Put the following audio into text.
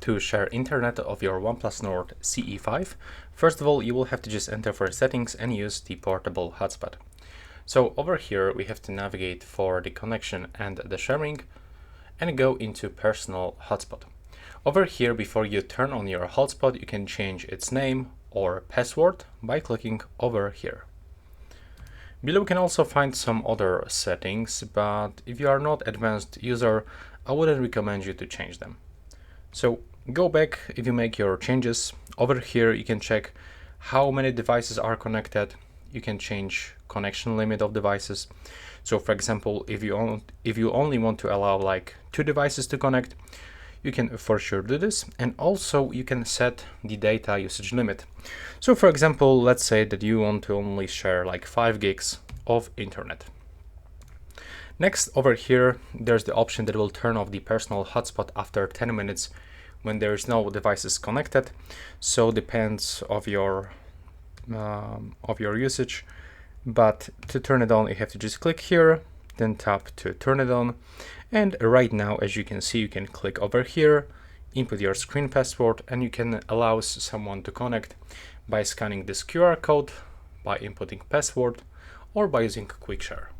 to share internet of your OnePlus Nord CE5, first of all, you will have to just enter for settings and use the portable hotspot. So over here, we have to navigate for the connection and the sharing and go into personal hotspot. Over here, before you turn on your hotspot, you can change its name or password by clicking over here. Below you can also find some other settings, but if you are not advanced user, I wouldn't recommend you to change them. So go back if you make your changes. Over here you can check how many devices are connected. You can change connection limit of devices. So for example, if you only want to allow like 2 devices to connect, you can for sure do this. And also you can set the data usage limit. So for example, let's say that you want to only share like 5 gigs of internet. Next, over here, there's the option that will turn off the personal hotspot after 10 minutes when there is no devices connected. So depends of your usage. But to turn it on, you have to just click here, then tap to turn it on. And right now, as you can see, you can click over here, input your screen password, and you can allow someone to connect by scanning this QR code, by inputting password, or by using quick share.